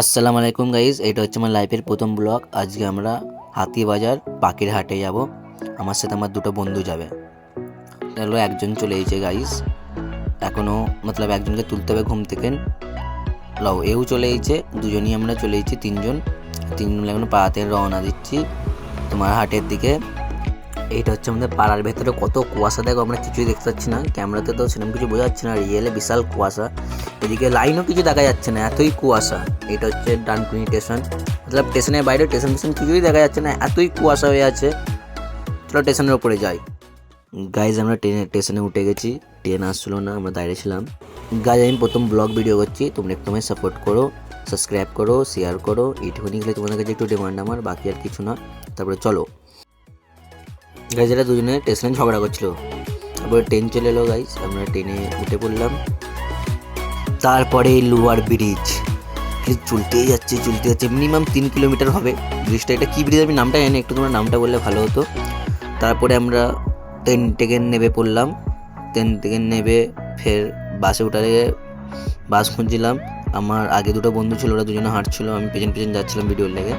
আসসালামু আলাইকুম গাইজ, এটা হচ্ছে আমার লাইফের প্রথম ব্লগ। আজকে আমরা হাতিবাজার পাখির হাটে যাব। আমার সাথে আমার দুটো বন্ধু যাবে। হলো একজন চলে এসেছে গাইজ, এখনও একজনকে তুলতে হবে ঘুম থেকে। এও চলে এসেছে, দুজনই আমরা চলে এসেছি, তিনজন মিলে এখন পাড়াতে রওনা দিচ্ছি তোমার হাটের দিকে। এইটা হচ্ছে আমাদের পাড়ার ভেতরে কত কুয়াশা, দেখো আমরা কিছুই দেখতে পাচ্ছি না, ক্যামেরাতে তো সেরকম কিছু বোঝা যাচ্ছে না, রিয়েলে বিশাল কুয়াশা। এদিকে লাইনও কিছু দেখা যাচ্ছে না, এতই কুয়াশা। এটা হচ্ছে ডানকুনি স্টেশন, স্টেশনের বাইরে স্টেশন কিছুই দেখা যাচ্ছে না, এতই কুয়াশা হয়ে আছে। চলো স্টেশনের ওপরে যাই। গাইজ আমরা স্টেশনে উঠে গেছি, ট্রেন আসছিলো না, আমরা দাঁড়িয়েছিলাম। গাইজ আমি প্রথম ব্লগ ভিডিও করছি, তোমরা একটু আমায় সাপোর্ট করো, সাবস্ক্রাইব করো, শেয়ার করো, এইটুকুনি গেলে তোমাদের কাছে একটু ডিমান্ড আমার, বাকি আর কিছু না। তারপরে চলো গাইজ, এরা দুজনে স্টেশনে ঝগড়া করছিল, তারপরে ট্রেন চলে এলো গাইজ, আমরা ট্রেনে উঠে পড়লাম। তারপরে লোয়ার ব্রিজ চলতেই যাচ্ছে মিনিমাম 3 কিলোমিটার হবে ব্রিজটা। এটা কী ব্রিজ আমি নামটা জানি, একটু তোমরা নামটা বললে ভালো হতো। তারপরে আমরা ট্রেন থেকে নেমে পড়লাম, ট্রেন থেকে নেমে ফের বাসে উঠে বাস খুঁজছিলাম। আমার আগে দুটো বন্ধু ছিল, ওরা দুজনে হাঁটছিল, আমি পেছন যাচ্ছিলাম ভিডিওর লেগে।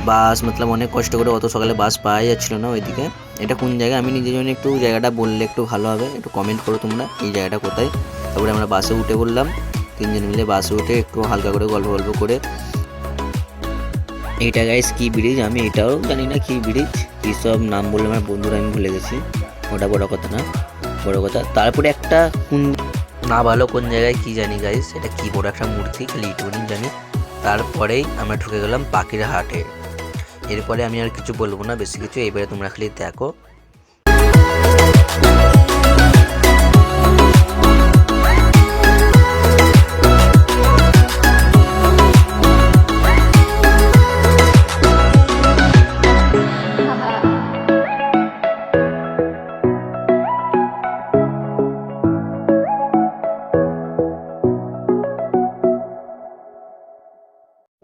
বাস অনেক কষ্ট করে, অত সকালে বাস পাওয়া যাচ্ছিলো না ওইদিকে। এটা কোন জায়গা আমি নিজের জন্য একটু জায়গাটা বললে একটু ভালো হবে, একটু কমেন্ট করো তোমরা এই জায়গাটা কোথায়। তারপরে আমরা বাসে উঠে পড়লাম, তিনজন মিলে বাসে উঠে একটু হালকা করে গল্প করে। এইটা গাইস কি ব্রিজ আমি এটাও জানি না কি ব্রিজ, কী সব নাম বললে আমার বন্ধুরা আমি ভুলে গেছি, ওটা বড় কথা না, বড় কথা। তারপরে একটা কোন না ভালো কোন জায়গায় কি জানি গাইস, এটা কি বড় একটা মূর্তি, খালি এইটুকুনি জানি। তারপরেই আমরা ঢুকে গেলাম পাখির হাটে। এরপরে আমি আর কিছু বলবো না বেশি কিছু, এবারে তোমরা খালি দেখো।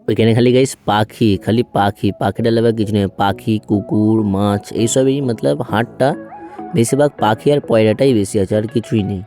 ওইখানে খালি গাইস খালি পাখিটা লাগবে কিছু নেই, পাখি, কুকুর, মাছ এইসবই, হাটটা বেশিরভাগ পাখি আর পয়রাটাই বেশি আছে, আর কিছুই নেই।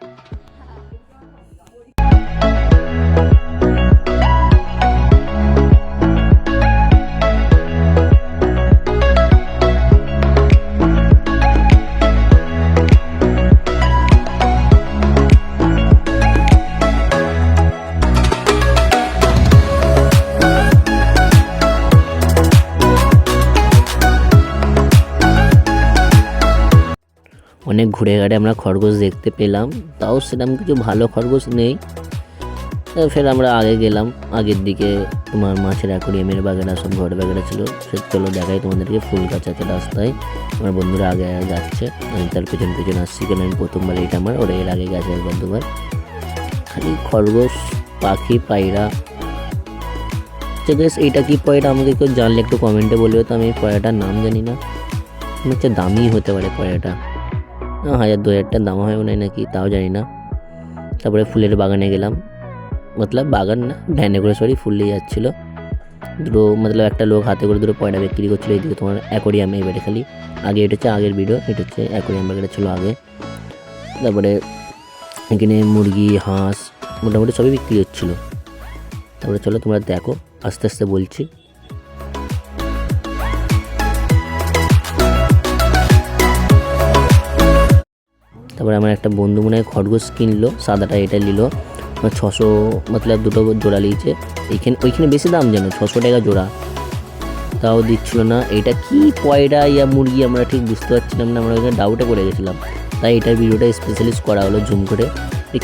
অনেক ঘুরে ঘাটে আমরা খরগোশ দেখতে পেলাম, তাও সেরকম কিছু ভালো খরগোশ নেই। ফের আমরা আগে গেলাম, আগের দিকে তোমার মাছের অ্যাকোরিয়ামের বাগেরা সব ঘর বাগেরা ছিল। সে চলো দেখাই তোমাদেরকে, ফুল গাছ আছে রাস্তায়, আমার বন্ধুরা আগে যাচ্ছে, আমি তার পেছন আসছি, কেন আমি প্রথমবার, এটা আমার ওরা এর আগে গেছে একবার দুবার। খালি খরগোশ, পাখি, পায়রা। এইটা কি পয়রা আমাকে কেউ জানলে একটু কমেন্টে বলবে, তো আমি এই পয়রাটার নাম জানি না, হচ্ছে দামি হতে পারে পয়রাটা, 1000-2000 দাম হয় মনে হয় নাকি, তাও জানি না। তারপরে ফুলের বাগানে গেলাম, বাগান না, ভ্যানে করে ফুল নিয়ে যাচ্ছিলো দুটো, একটা লোক হাতে করে দুটো পয়রা বিক্রি করছিলো। এইদিকে তোমার অ্যাকোরিয়ামে, এবারে খালি আগে এটা হচ্ছে আগের ভিডিও, এটা হচ্ছে অ্যাকোরিয়াম বাগেরা ছিল আগে। তারপরে এখানে মুরগি, হাঁস মোটামুটি সবই বিক্রি হচ্ছিলো। তারপরে চলো তোমরা দেখো, আস্তে আস্তে বলছি। তারপরে আমার একটা বন্ধু মনে হয় খরগোশ কিনলো, সাদাটা এটা নিল 600, দুটো জোড়া নিয়েছে। ওইখানে বেশি দাম যেন 600 টাকা জোড়া, তাও দিচ্ছিল না। এটা কি পয়রা ইয়া মুরগি আমরা ঠিক বুঝতে পারছিলাম না, আমরা ওইখানে ডাউটে পড়ে গেছিলাম, তাই এটার ভিডিওটা স্পেশালিস্ট করা হলো জুম করে।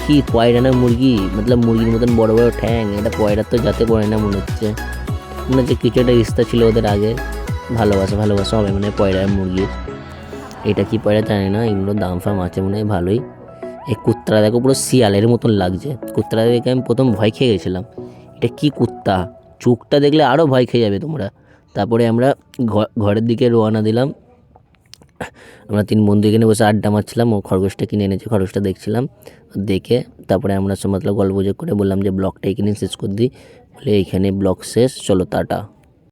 কি পয়রা না মুরগি, মুরগির মতন বড় বড় ঠ্যাং, এটা পয়রা তো যাতে পড়ে না মনে হচ্ছে কিছু একটা রিস্তা ছিল ওদের আগে, ভালোবাসা হবে মানে পয়রা মুরগির। এটা কি পয়রা জানি না, এগুলোর দাম ফাম আছে মনে হয় ভালোই। এই কুত্তাটা দেখো পুরো শিয়ালের মতন লাগছে, কুত্তাটা দেখে আমি প্রথম ভয় খেয়ে গেছিলাম, এটা কি কুত্তা, চোখটা দেখলে আরও ভয় খেয়ে যাবে তোমরা। তারপরে আমরা ঘরের দিকে রওনা দিলাম, আমরা 3 বন্ধু এখানে বসে আড্ডা মারছিলাম, ও খরগোশটা কিনে এনেছে, খরগোশটা দেখছিলাম, দেখে তারপরে আমরা গল্প করে বললাম যে ব্লগটা এখানে শেষ করে দিই, বলে এইখানে ব্লগ শেষ, চলো টাটা।